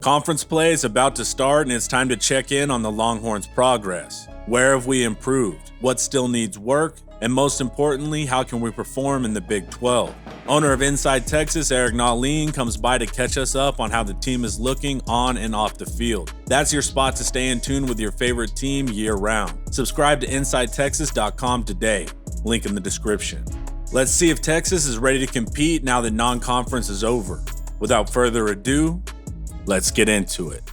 Conference play is about to start, and it's time to check in on the Longhorns' progress. Where have we improved? What still needs work? And most importantly, how can we perform in the Big 12? Owner of Inside Texas, Eric Nalin, comes by to catch us up on how the team is looking on and off the field. That's your spot to stay in tune with your favorite team year-round. Subscribe to InsideTexas.com today. Link in the description. Let's see if Texas is ready to compete now that non-conference is over. Without further ado, let's get into it.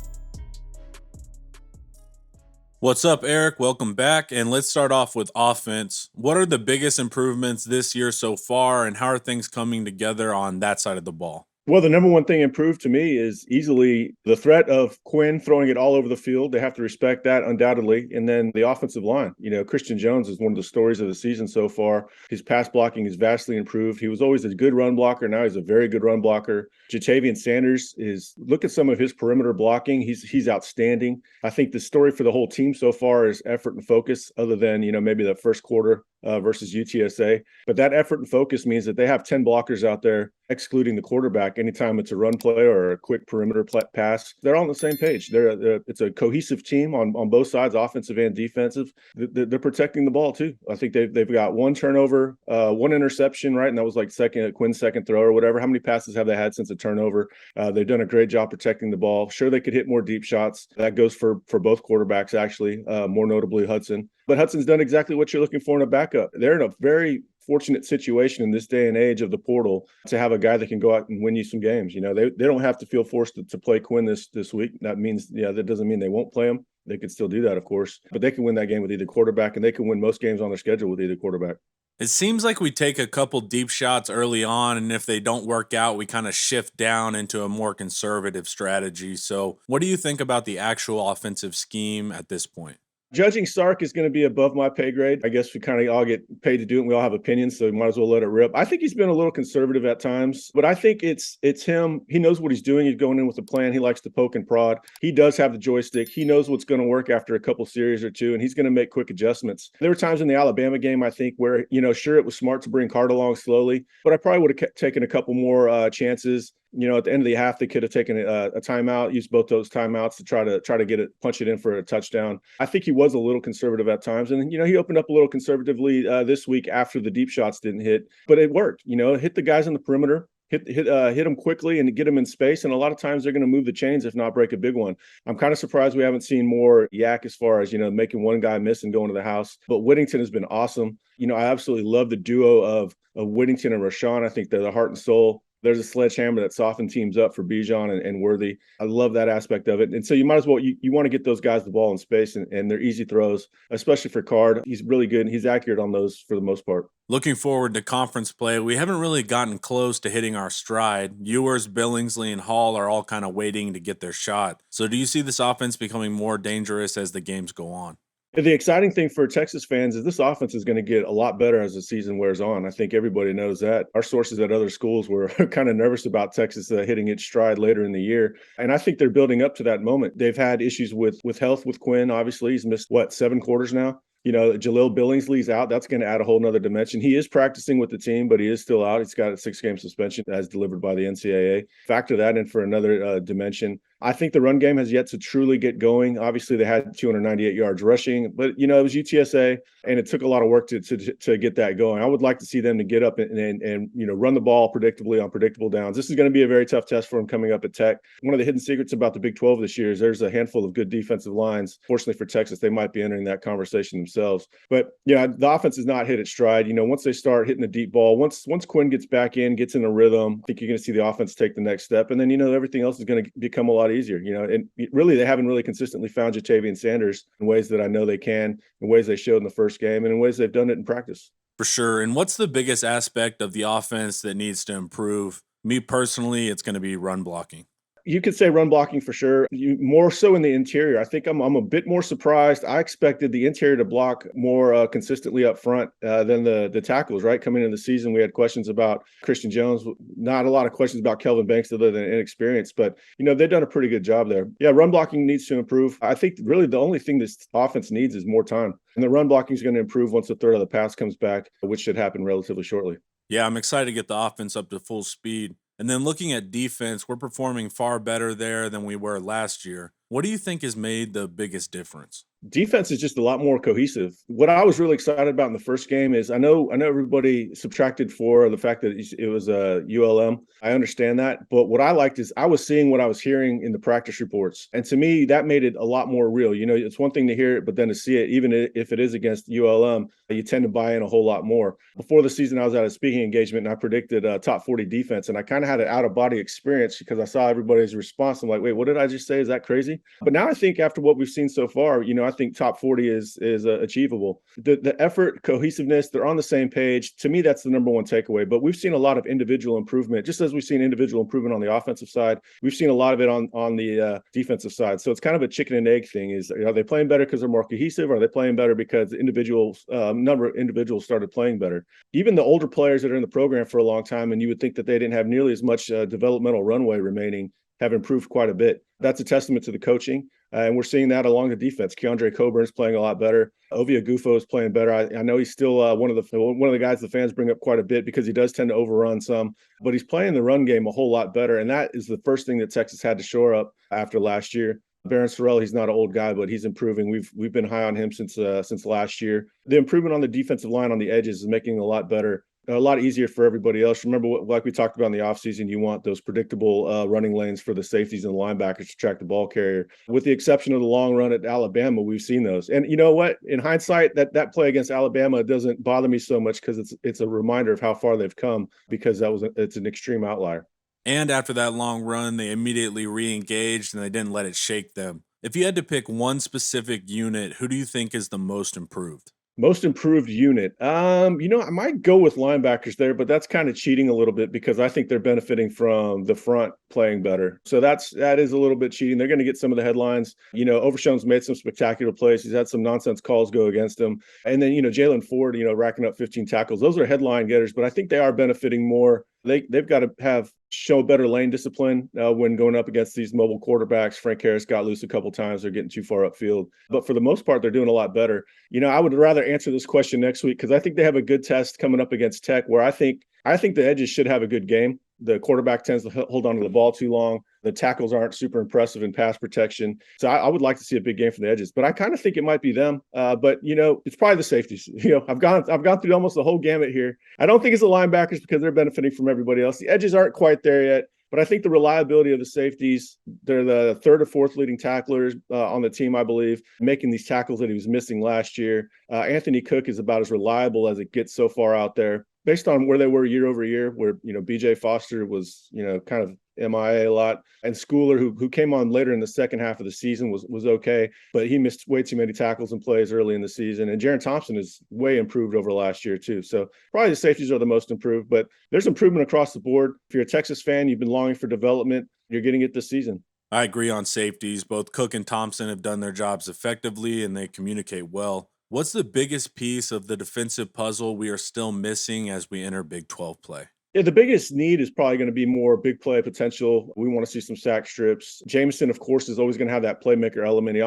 What's up, Eric? Welcome back. And let's start off with offense. What are the biggest improvements this year so far, and how are things coming together on that side of the ball? Well, the number one thing improved to me is easily the threat of Quinn throwing it all over the field. They have to respect that undoubtedly. And then the offensive line. Christian Jones is one of the stories of the season so far. His pass blocking is vastly improved. He was always a good run blocker. Now he's a very good run blocker. Jatavian Sanders look at some of his perimeter blocking. He's outstanding. I think the story for the whole team so far is effort and focus, other than, maybe the first quarter versus UTSA. But that effort and focus means that they have 10 blockers out there, excluding the quarterback. Anytime it's a run play or a quick perimeter pass, they're all on the same page. It's a cohesive team on both sides, offensive and defensive. They're protecting the ball too. I think they've got one turnover, one interception, right? And that was like Quinn's second throw or whatever. How many passes have they had since a turnover? They've done a great job protecting the ball. Sure, they could hit more deep shots. That goes for both quarterbacks, actually, more notably Hudson. But Hudson's done exactly what you're looking for in a backup. They're in a very fortunate situation in this day and age of the portal to have a guy that can go out and win you some games. They don't have to feel forced to play Quinn this week. That means, that doesn't mean they won't play him. They could still do that, of course, but they can win that game with either quarterback, and they can win most games on their schedule with either quarterback. It seems like we take a couple deep shots early on, and if they don't work out, we kind of shift down into a more conservative strategy. So what do you think about the actual offensive scheme at this point? Judging Sark is going to be above my pay grade. I guess we kind of all get paid to do it, and we all have opinions, so we might as well let it rip. I think he's been a little conservative at times, but I think it's him. He knows what he's doing. He's going in with a plan. He likes to poke and prod. He does have the joystick. He knows what's going to work after a couple series or two, and he's going to make quick adjustments. There were times in the Alabama game, I think, where, sure, it was smart to bring Card along slowly, but I probably would have taken a couple more chances. At the end of the half, they could have taken a timeout, used both those timeouts to try to get it, punch it in for a touchdown. I think he was a little conservative at times, and he opened up a little conservatively this week after the deep shots didn't hit, but it worked. Hit the guys on the perimeter. Hit them quickly and get them in space. And a lot of times they're going to move the chains, if not break a big one. I'm kind of surprised we haven't seen more yak as far as, making one guy miss and going to the house. But Whittington has been awesome. I absolutely love the duo of Whittington and Rashawn. I think they're the heart and soul. There's a sledgehammer that softened teams up for Bijan and Worthy. I love that aspect of it. And so you might as well, you want to get those guys the ball in space, and they're easy throws, especially for Card. He's really good, and he's accurate on those for the most part. Looking forward to conference play, we haven't really gotten close to hitting our stride. Ewers, Billingsley, and Hall are all kind of waiting to get their shot. So do you see this offense becoming more dangerous as the games go on? The exciting thing for Texas fans is this offense is going to get a lot better as the season wears on. I think everybody knows that. Our sources at other schools were kind of nervous about Texas hitting its stride later in the year. And I think they're building up to that moment. They've had issues with health with Quinn. Obviously, he's missed, 7 quarters now? Jalil Billingsley's out. That's going to add a whole nother dimension. He is practicing with the team, but he is still out. He's got a 6-game suspension as delivered by the NCAA. Factor that in for another dimension. I think the run game has yet to truly get going. Obviously, they had 298 yards rushing, but it was UTSA, and it took a lot of work to get that going. I would like to see them to get up and run the ball predictably on predictable downs. This is going to be a very tough test for them coming up at Tech. One of the hidden secrets about the Big 12 this year is there's a handful of good defensive lines. Fortunately for Texas, they might be entering that conversation themselves. But the offense has not hit its stride. Once they start hitting the deep ball, once Quinn gets back in, gets in a rhythm, I think you're going to see the offense take the next step, and then everything else is going to become a lot easier. And really, they haven't really consistently found Jatavian Sanders in ways that I know they can, in ways they showed in the first game, and in ways they've done it in practice. For sure. And what's the biggest aspect of the offense that needs to improve? Me personally, it's going to be run blocking. You could say run blocking for sure. More so in the interior. I think I'm a bit more surprised. I expected the interior to block more consistently up front than the tackles, right? Coming into the season, we had questions about Christian Jones. Not a lot of questions about Kelvin Banks other than inexperience, but, they've done a pretty good job there. Yeah, run blocking needs to improve. I think really the only thing this offense needs is more time. And the run blocking is going to improve once the third of the pass comes back, which should happen relatively shortly. Yeah, I'm excited to get the offense up to full speed. And then looking at defense, we're performing far better there than we were last year. What do you think has made the biggest difference? Defense is just a lot more cohesive. What I was really excited about in the first game is I know everybody subtracted for the fact that it was a ULM. I understand that, but what I liked is I was seeing what I was hearing in the practice reports, and to me that made it a lot more real. It's one thing to hear it, but then to see it, even if it is against ULM, you tend to buy in a whole lot more. Before the season, I was at a speaking engagement and I predicted top 40 defense, and I kind of had an out of body experience because I saw everybody's response. I'm like, wait, what did I just say? Is that crazy? But now I think after what we've seen so far, I think top 40 is achievable. The effort, cohesiveness, they're on the same page. To me, that's the number one takeaway. But we've seen a lot of individual improvement, just as we've seen individual improvement on the offensive side. We've seen a lot of it on the defensive side. So it's kind of a chicken and egg thing. Are they playing better because they're more cohesive? Or are they playing better because number of individuals started playing better? Even the older players that are in the program for a long time, and you would think that they didn't have nearly as much developmental runway remaining, have improved quite a bit. That's a testament to the coaching. And we're seeing that along the defense. Keandre Coburn's playing a lot better. Ovia Gufo is playing better. I know he's still one of the guys the fans bring up quite a bit because he does tend to overrun some, but he's playing the run game a whole lot better. And that is the first thing that Texas had to shore up after last year. Barron Sorrell, he's not an old guy, but he's improving. We've been high on him since last year. The improvement on the defensive line on the edges is making it a lot better, a lot easier for everybody else. Remember, like we talked about in the offseason, you want those predictable running lanes for the safeties and the linebackers to track the ball carrier. With the exception of the long run at Alabama, we've seen those. And you know what? In hindsight, that play against Alabama doesn't bother me so much because it's a reminder of how far they've come, because it's an extreme outlier. And after that long run, they immediately re engaged and they didn't let it shake them. If you had to pick one specific unit, who do you think is the most improved? Most improved unit. I might go with linebackers there, but that's kind of cheating a little bit because I think they're benefiting from the front playing better. So that is a little bit cheating. They're going to get some of the headlines. Overshown's made some spectacular plays. He's had some nonsense calls go against him. And then, Jalen Ford, racking up 15 tackles. Those are headline getters, but I think they are benefiting more. They've got to show better lane discipline when going up against these mobile quarterbacks. Frank Harris got loose a couple times. They're getting too far upfield. But for the most part, they're doing a lot better. I would rather answer this question next week because I think they have a good test coming up against Tech, where I think the edges should have a good game. The quarterback tends to hold on to the ball too long. The tackles aren't super impressive in pass protection. So I would like to see a big game from the edges, but I kind of think it might be them. But it's probably the safeties. I've gone through almost the whole gamut here. I don't think it's the linebackers because they're benefiting from everybody else. The edges aren't quite there yet. But I think the reliability of the safeties, they're the third or fourth leading tacklers on the team, I believe, making these tackles that he was missing last year. Anthony Cook is about as reliable as it gets so far out there, based on where they were year over year, where, BJ Foster was, kind of MIA a lot. And Schooler, who came on later in the second half of the season, was okay, but he missed way too many tackles and plays early in the season. And Jaron Thompson is way improved over last year too. So probably the safeties are the most improved, but there's improvement across the board. If you're a Texas fan, you've been longing for development, you're getting it this season. I agree on safeties. Both Cook and Thompson have done their jobs effectively and they communicate well. What's the biggest piece of the defensive puzzle we are still missing as we enter Big 12 play? Yeah, the biggest need is probably going to be more big play potential. We want to see some sack strips. Jameson, of course, is always going to have that playmaker element. He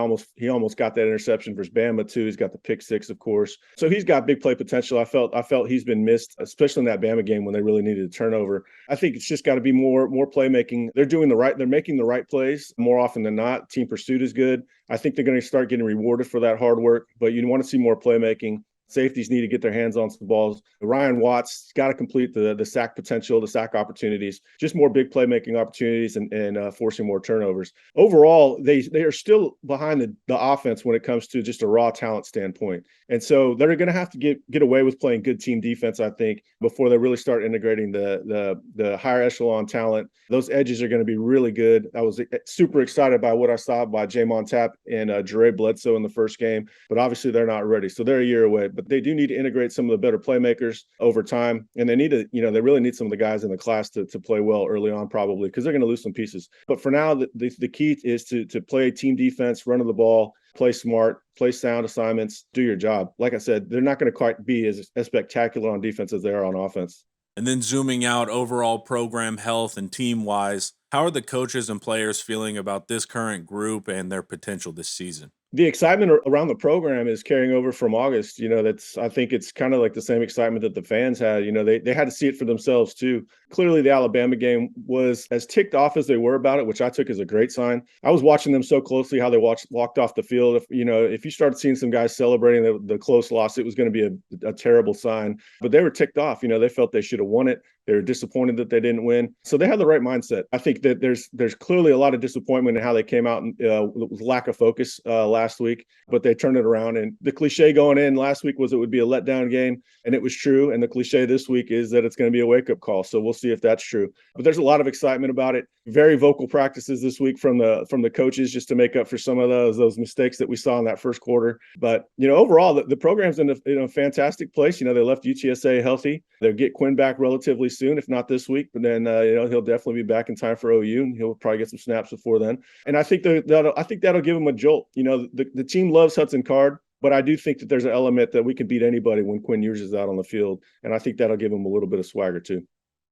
almost got that interception versus Bama too. He's got the pick six, of course. So he's got big play potential. I felt he's been missed, especially in that Bama game when they really needed a turnover. I think it's just got to be more playmaking. They're making the right plays more often than not. Team pursuit is good. I think they're going to start getting rewarded for that hard work, but you want to see more playmaking. Safeties need to get their hands on some balls. Ryan Watts got to complete the sack potential, the sack opportunities, just more big playmaking opportunities and forcing more turnovers. Overall, they are still behind the offense when it comes to just a raw talent standpoint. And so they're going to have to get away with playing good team defense, I think, before they really start integrating the higher echelon talent. Those edges are going to be really good. I was super excited by what I saw by Jamon Tapp and Jere Bledsoe in the first game, but obviously they're not ready. So they're a year away. But they do need to integrate some of the better playmakers over time. And they need to, they really need some of the guys in the class to play well early on, probably, because they're going to lose some pieces. But for now, the key is to play team defense, run of the ball, play smart, play sound assignments, do your job. Like I said, they're not going to quite be as spectacular on defense as they are on offense. And then zooming out overall program health and team wise, how are the coaches and players feeling about this current group and their potential this season? The excitement around the program is carrying over from August. I think it's kind of like the same excitement that the fans had. They had to see it for themselves too. Clearly, the Alabama game was as ticked off as they were about it, which I took as a great sign. I was watching them so closely how they walked off the field. If you started seeing some guys celebrating the close loss, it was going to be a terrible sign. But they were ticked off. They felt they should have won it. They were disappointed that they didn't win. So they had the right mindset. I think that there's clearly a lot of disappointment in how they came out with lack of focus last week, but they turned it around. And the cliche going in last week was it would be a letdown game, and it was true. And the cliche this week is that it's going to be a wake-up call. So we'll see if that's true. But there's a lot of excitement about it. Very vocal practices this week from the coaches just to make up for some of those mistakes that we saw in that first quarter. But overall, the program's in a fantastic place. They left UTSA healthy. They'll get Quinn back relatively soon, if not this week. But then he'll definitely be back in time for OU, and he'll probably get some snaps before then. And I think that'll give him a jolt. The team loves Hudson Card, but I do think that there's an element that we can beat anybody when Quinn Ewers is out on the field, and I think that'll give him a little bit of swagger too.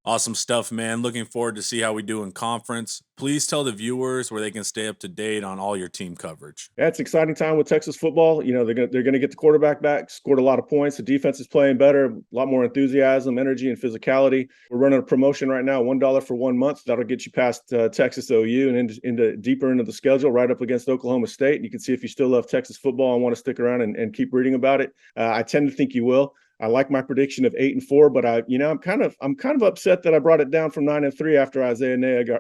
Awesome stuff, man. Looking forward to see how we do in conference. Please tell the viewers where they can stay up to date on all your team coverage. Yeah, it's an exciting time with Texas football. They're going to get the quarterback back, scored a lot of points. The defense is playing better, a lot more enthusiasm, energy, and physicality. We're running a promotion right now, $1 for 1 month. That'll get you past Texas OU and deeper into the schedule, right up against Oklahoma State. And you can see if you still love Texas football and want to stick around and keep reading about it. I tend to think you will. I like my prediction of 8-4, but I'm kind of upset that I brought it down from 9-3 after Isaiah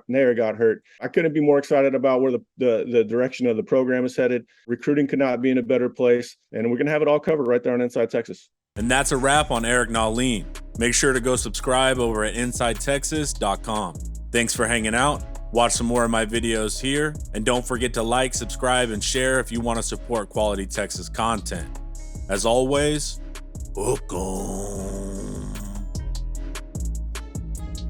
Nair got hurt. I couldn't be more excited about where the direction of the program is headed. Recruiting could not be in a better place, and we're gonna have it all covered right there on Inside Texas. And that's a wrap on Eric Nahlin. Make sure to go subscribe over at InsideTexas.com. Thanks for hanging out. Watch some more of my videos here, and don't forget to like, subscribe, and share if you want to support quality Texas content. As always, welcome.